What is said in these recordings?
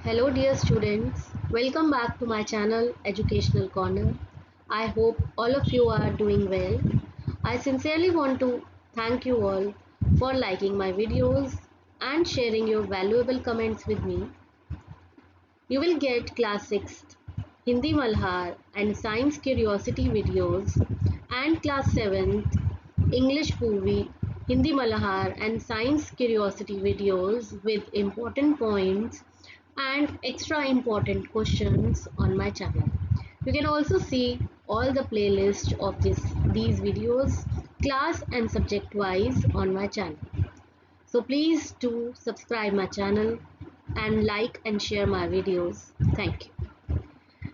Hello dear students, welcome back to my channel Educational Corner. I hope all of you are doing well. I sincerely want to thank you all for liking my videos and sharing your valuable comments with me. You will get class 6th Hindi Malhar and Science Curiosity videos and class 7th English Movie Hindi Malahar and Science Curiosity videos with important points and extra important questions on my channel. You can also see all the playlist of these videos class and subject wise on my channel. So please do subscribe my channel and like and share my videos. Thank you.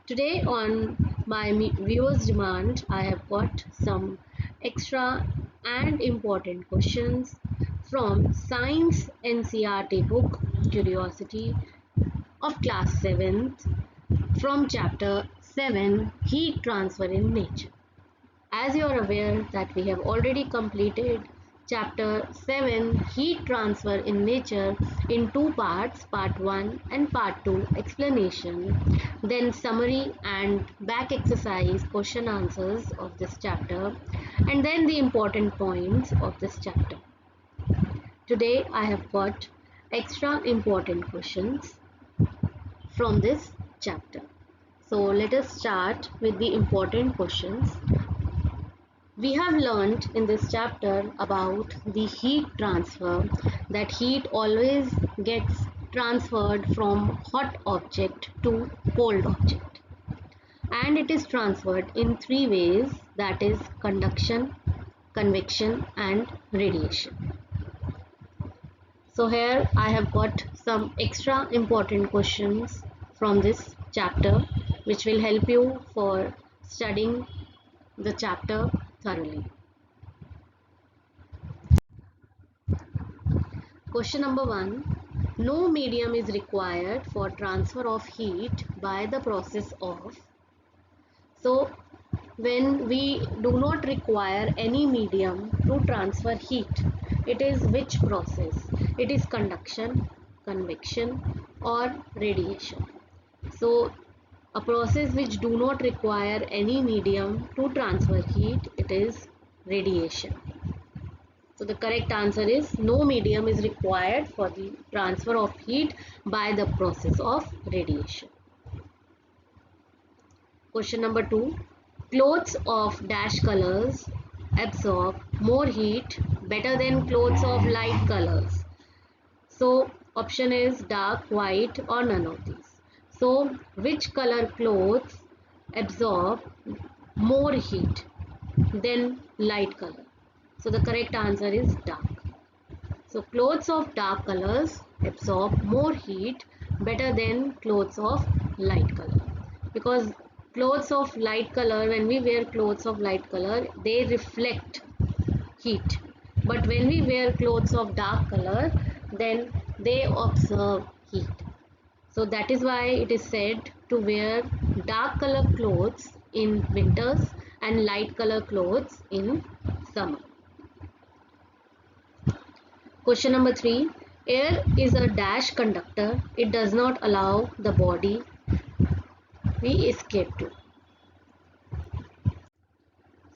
Today on my viewers demand, I have got some extra and important questions from Science NCERT book Curiosity of class 7th from chapter 7 Heat Transfer in Nature. As you are aware that we have already completed chapter 7 Heat Transfer in Nature in two parts, part 1 and part 2 explanation, then summary and back exercise question answers of this chapter, and then the important points of this chapter. Today I have got extra important questions from this chapter. So let us start with the important questions. We have learnt in this chapter about the heat transfer, that heat always gets transferred from hot object to cold object, and it is transferred in three ways, that is conduction, convection and radiation. So here I have got some extra important questions from this chapter which will help you for studying the chapter thoroughly. Question number 1. No medium is required for transfer of heat by the process of. So when we do not require any medium to transfer heat, it is which process? It is conduction, convection or radiation. So a process which do not require any medium to transfer heat, it is radiation. So the correct answer is no medium is required for the transfer of heat by the process of radiation. Question number 2. Clothes of dash colors absorb more heat better than clothes of light colors. So option is dark, white or none of these. So which color clothes absorb more heat than light color? So the correct answer is dark. So clothes of dark colors absorb more heat better than clothes of light color, because clothes of light color, when we wear clothes of light color, they reflect heat, but when we wear clothes of dark color, then they absorb heat. So that is why it is said to wear dark color clothes in winters and light color clothes in summer. Question number 3. Air is a dash conductor. It does not allow the body we escape to.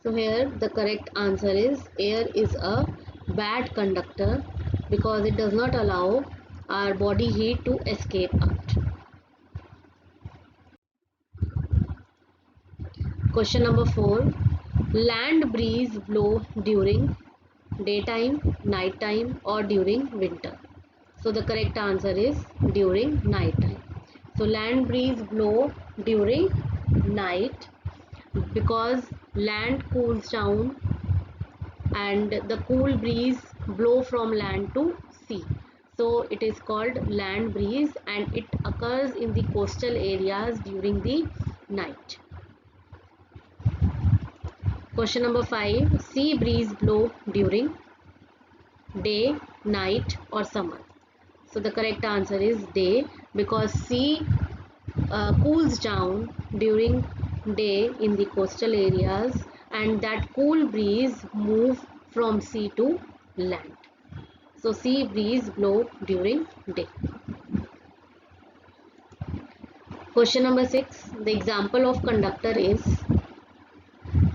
So here the correct answer is air is a bad conductor because it does not allow our body heat to escape out. Question number 4. Land breeze blow during daytime, nighttime or during winter? So the correct answer is during nighttime. So land breeze blow during night because land cools down and the cool breeze blow from land to sea. So it is called land breeze and it occurs in the coastal areas during the night. Question number 5. Sea breeze blow during day, night or summer? So the correct answer is day because sea cools down during day in the coastal areas and that cool breeze move from sea to land. So sea breeze blow during day. Question number 6. The example of conductor is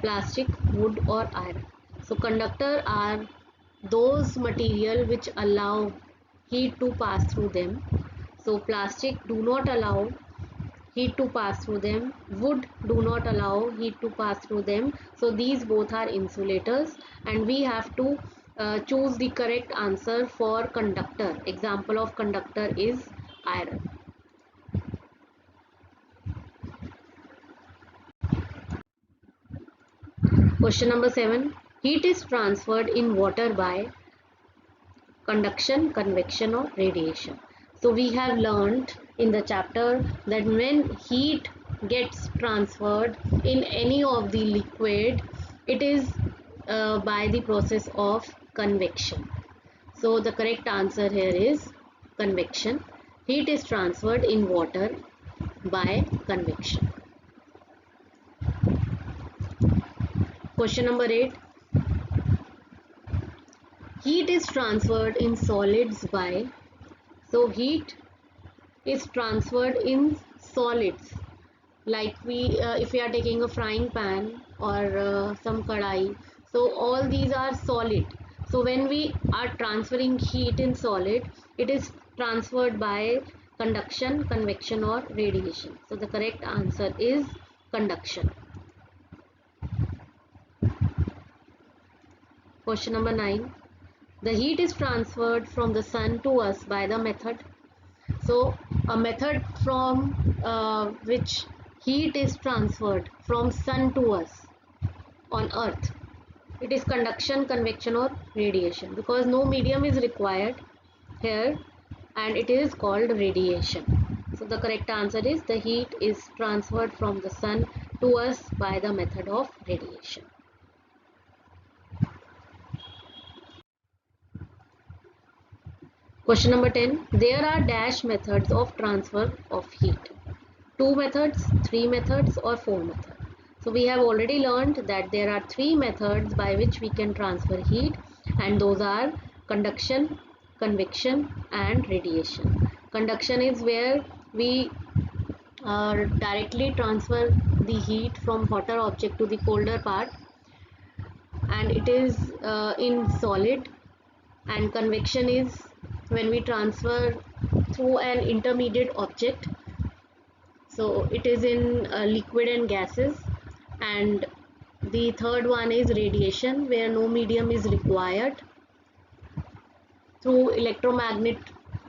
plastic, wood or iron. So conductor are those material which allow heat to pass through them. So plastic do not allow heat to pass through them, wood do not allow heat to pass through them. So these both are insulators, and we have to choose the correct answer for conductor. Example of conductor is iron. Question number 7. Heat is transferred in water by conduction, convection or radiation. So we have learned in the chapter that when heat gets transferred in any of the liquid, it is by the process of convection. So the correct answer here is convection. Heat is transferred in water by convection. Question number 8. Heat is transferred in solids by, so heat is transferred in solids, like we if we are taking a frying pan or some kadai, so all these are solid. So when we are transferring heat in solid, it is transferred by conduction, convection or radiation. So the correct answer is conduction. Question number 9. The heat is transferred from the sun to us by the method. So a method from which heat is transferred from sun to us on earth, it is conduction, convection or radiation, because no medium is required here and it is called radiation. So the correct answer is the heat is transferred from the sun to us by the method of radiation. Question number 10. There are dash methods of transfer of heat. 2 methods, 3 methods or 4 methods. So we have already learned that there are 3 methods by which we can transfer heat, and those are conduction, convection and radiation. Conduction is where we directly transfer the heat from hotter object to the colder part, and it is in solid. And convection is when we transfer through an intermediate object, so it is in liquid and gases. And the third one is radiation, where no medium is required. Through electromagnetic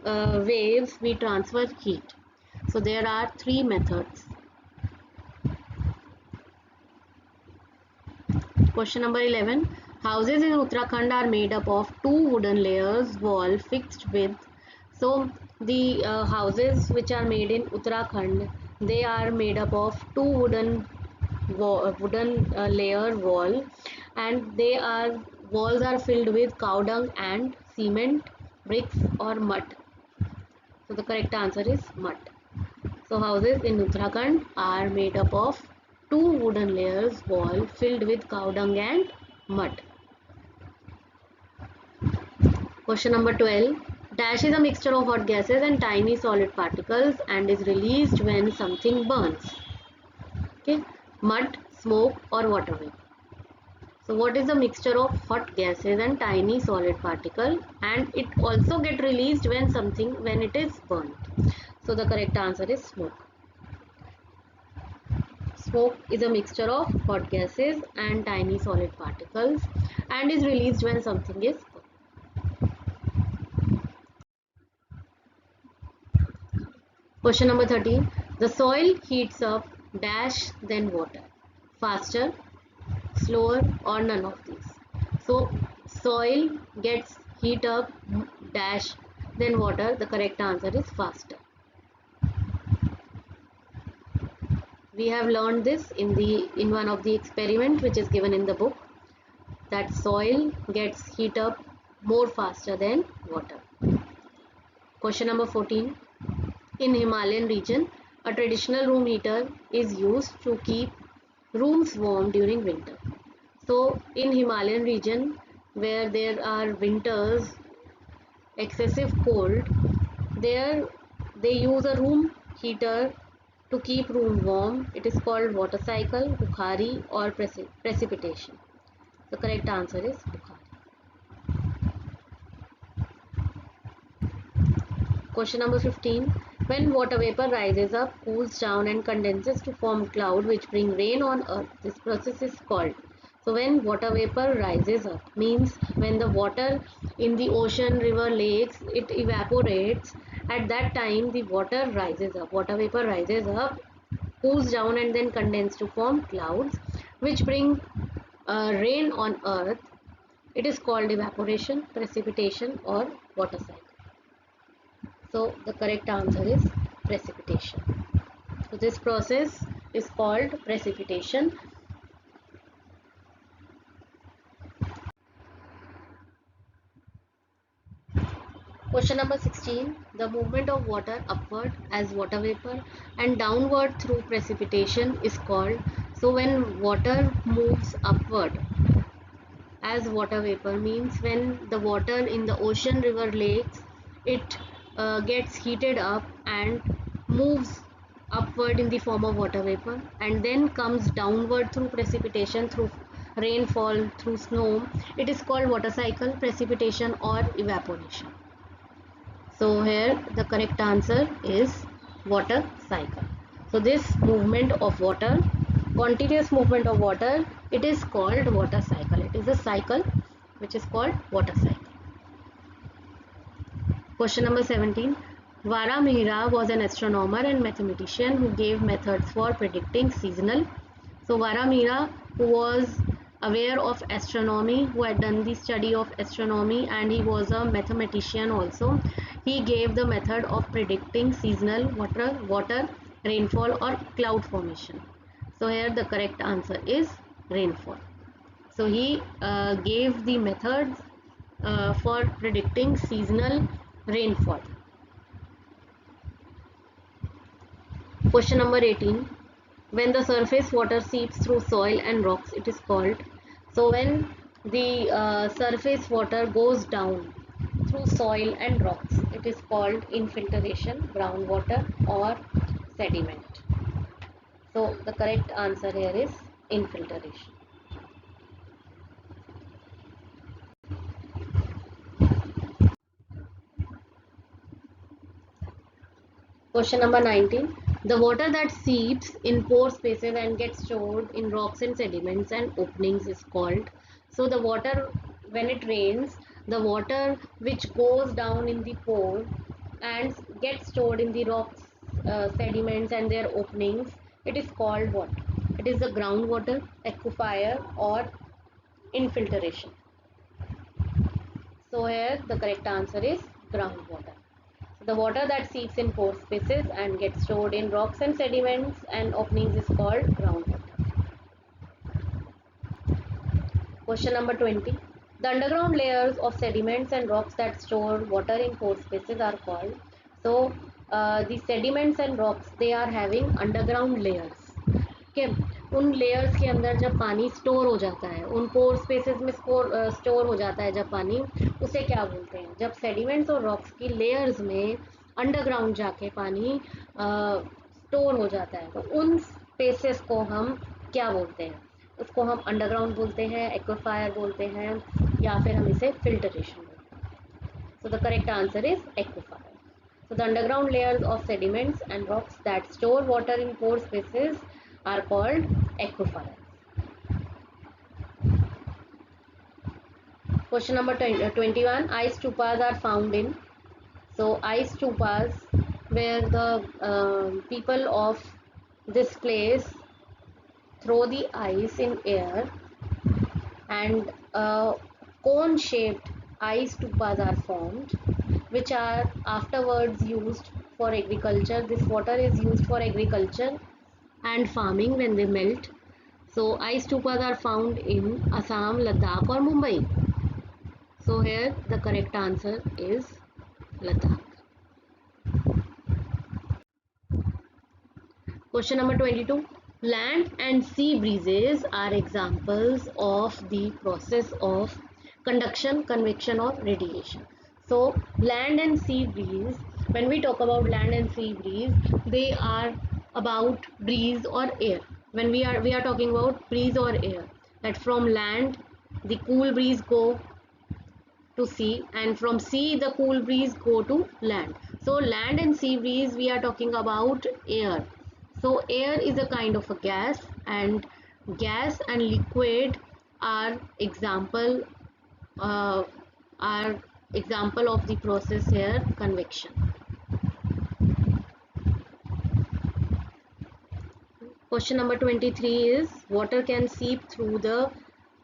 waves we transfer heat. So there are 3 methods. Question number 11. Houses in Uttarakhand are made up of 2 wooden layers wall fixed with, so the houses which are made in Uttarakhand, they are made up of 2 wooden layer wall, and they are walls are filled with cow dung and cement, bricks or mud. So the correct answer is mud. So houses in Uttarakhand are made up of 2 wooden layers wall filled with cow dung and mud. Question number 12. Dash is a mixture of hot gases and tiny solid particles and is released when something burns. Okay, mud, smoke or water vapor. So what is the mixture of hot gases and tiny solid particle, and it also get released when it is burnt? So the correct answer is smoke. Smoke is a mixture of hot gases and tiny solid particles and is released when something is burnt. Question number 13. The soil heats up dash then water. Faster, slower or none of these. So soil gets heat up dash then water. The correct answer is faster. We have learned this in one of the experiment which is given in the book, that soil gets heat up more faster than water. Question number 14. In Himalayan region, a traditional room heater is used to keep rooms warm during winter. So in Himalayan region, where there are winters, excessive cold, there they use a room heater To keep room warm, it is called water cycle, bukhari or precipitation. The correct answer is bukhari. Question number 15. When water vapor rises up, cools down and condenses to form cloud which bring rain on earth, this process is called. So when water vapor rises up means when the water in the ocean, river, lakes, it evaporates. At that time the water rises up. Water vapor rises up, cools down and then condense to form clouds which bring rain on earth. It is called evaporation, precipitation or water cycle. So the correct answer is precipitation. So this process is called precipitation. Question number 16. The movement of water upward as water vapor and downward through precipitation is called. So when water moves upward as water vapor means when the water in the ocean, river, lakes, it gets heated up and moves upward in the form of water vapor and then comes downward through precipitation, through rainfall, through snow. It is called water cycle, precipitation or evaporation. So here the correct answer is water cycle. So this movement of water, continuous movement of water, it is called water cycle. It is a cycle which is called water cycle. Question number 17. Vara Mihra was an astronomer and mathematician who gave methods for predicting seasonal. So Vara Mihra, who was aware of astronomy, who had done the study of astronomy, and he was a mathematician also. He gave the method of predicting seasonal water, rainfall or cloud formation. So here the correct answer is rainfall. So he gave the methods for predicting seasonal rainfall. Question number 18. When the surface water seeps through soil and rocks, it is called. So when the surface water goes down through soil and rocks, it is called infiltration, groundwater or sediment. So the correct answer here is infiltration. Question number 19. The water that seeps in pore spaces and gets stored in rocks and sediments and openings is called. So the water, when it rains, the water which goes down in the pore and gets stored in the rocks, sediments and their openings, it is called what? It is the groundwater, aquifer or infiltration. So here the correct answer is groundwater. The water that seeps in pore spaces and gets stored in rocks and sediments and openings is called groundwater. Question number 20. The underground layers of sediments and rocks that store water in pore spaces are called. So the sediments and rocks, they are having underground layers. Okay. उन layers के अंदर जब पानी store हो जाता है, उन पोर spaces में स्टोर हो जाता है जब पानी, उसे क्या बोलते हैं? जब सेडिमेंट्स और रॉक्स की लेयर्स में अंडरग्राउंड जाके पानी स्टोर हो जाता है, तो उन स्पेसेस को हम क्या बोलते हैं? उसको हम अंडरग्राउंड बोलते हैं, एक्वाफायर बोलते हैं, या फिर हम इसे फिल्टरेशन बोलते हैं. So the correct answer is aquifer. So the underground layers of sediments and rocks that store water in pore spaces are called aquifers. Question number 21. Ice stupas are found in. So ice stupas, where the people of this place throw the ice in air and cone shaped ice stupas are formed, which are afterwards used for agriculture. This water is used for agriculture and farming when they melt. So ice stupas are found in Assam, Ladakh or Mumbai. So here the correct answer is Ladakh. Question number 22. Land and sea breezes are examples of the process of conduction, convection or radiation. So land and sea breeze, when we talk about land and sea breeze, they are about breeze or air. When we are talking about breeze or air, that from land the cool breeze go to sea, and from sea the cool breeze go to land. So land and sea breeze, we are talking about air. So air is a kind of a gas, and gas and liquid are example uh, are example of the process here, convection. Question number 23 is water can seep through the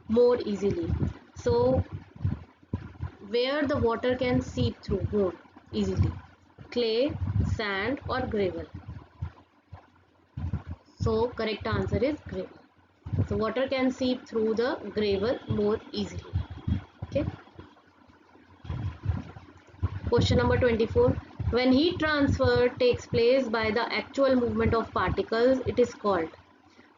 more easily. So where the water can seep through more easily? Clay, sand or gravel? So correct answer is gravel. So water can seep through the gravel more easily. Okay. Question number 24. When heat transfer takes place by the actual movement of particles, it is called.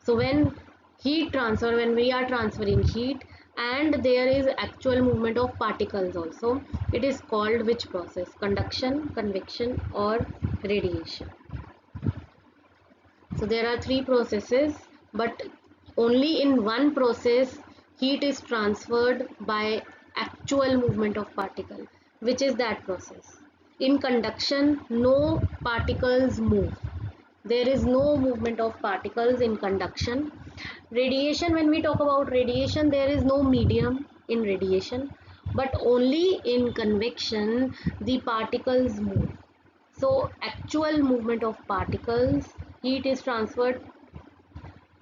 So when heat transfer, when we are transferring heat and there is actual movement of particles also, it is called which process? Conduction, convection or radiation? So there are three processes, but only in one process heat is transferred by actual movement of particle. Which is that process? In conduction, no particles move. There is no movement of particles in conduction. Radiation, when we talk about radiation, there is no medium in radiation, but only in convection the particles move. So actual movement of particles, heat is transferred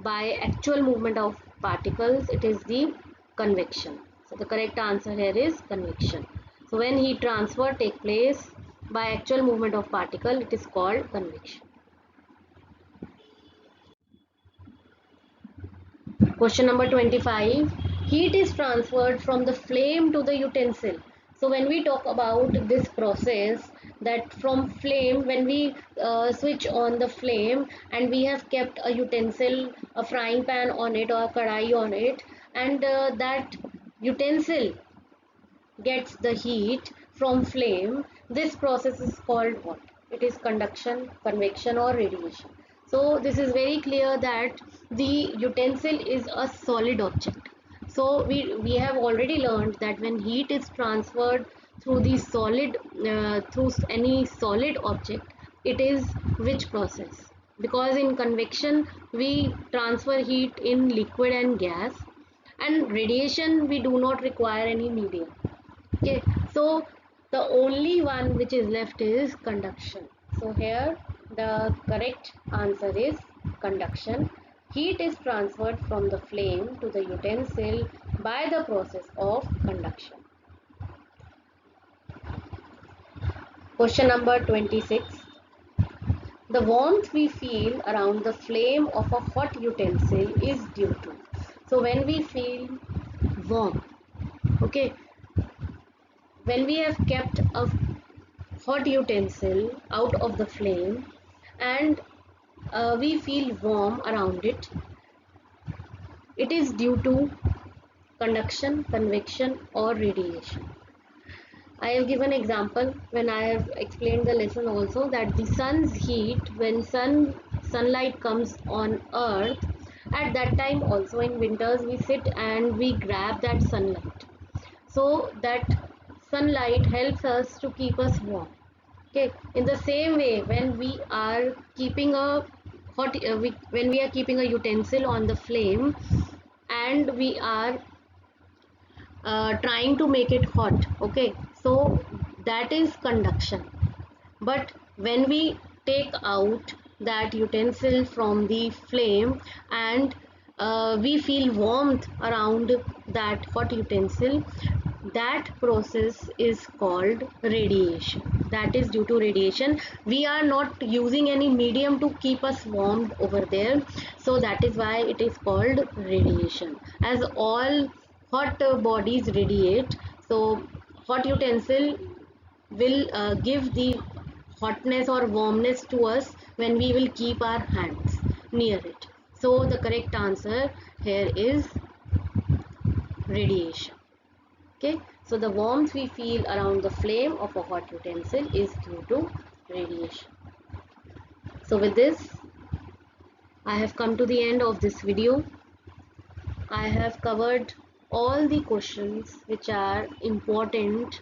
by actual movement of particles, it is the convection. So the correct answer here is convection. So when heat transfer take place by actual movement of particle, it is called convection. Question number 25. Heat is transferred from the flame to the utensil. So when we talk about this process, that from flame, when we switch on the flame and we have kept a utensil, a frying pan on it or a kadai on it, and that utensil gets the heat from flame, this process is called what? It is conduction, convection or radiation. So this is very clear that the utensil is a solid object. So we have already learned that when heat is transferred through the solid, through any solid object, it is which process? Because in convection we transfer heat in liquid and gas, and radiation we do not require any medium. Okay, so the only one which is left is conduction. So here the correct answer is conduction. Heat is transferred from the flame to the utensil by the process of conduction. Question number 26. The warmth we feel around the flame of a hot utensil is due to. So when we feel warm, okay, when we have kept a hot utensil out of the flame and we feel warm around it, it is due to conduction, convection or radiation. I have given example when I have explained the lesson also, that the sun's heat, when sunlight comes on earth, at that time also in winters we sit and we grab that sunlight. So that sunlight helps us to keep us warm. Okay, in the same way, when we are keeping a when we are keeping a utensil on the flame and we are trying to make it hot, okay, so that is conduction. But when we take out that utensil from the flame and we feel warmth around that hot utensil, that process is called radiation. That is due to radiation. We are not using any medium to keep us warmed over there, so that is why it is called radiation. As all hot bodies radiate, so hot utensil will give the hotness or warmness to us when we will keep our hands near it. So the correct answer here is radiation. Okay, so the warmth we feel around the flame of a hot utensil is due to radiation. So with this I have come to the end of this video. I have covered all the questions which are important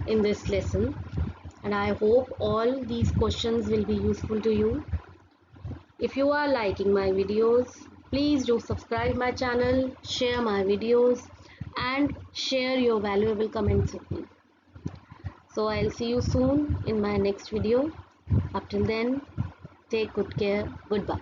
in this lesson, and I hope all these questions will be useful to you. If you are liking my videos, please do subscribe my channel, share my videos, and share your valuable comments with me. So I'll see you soon in my next video. Up till then, take good care. Goodbye.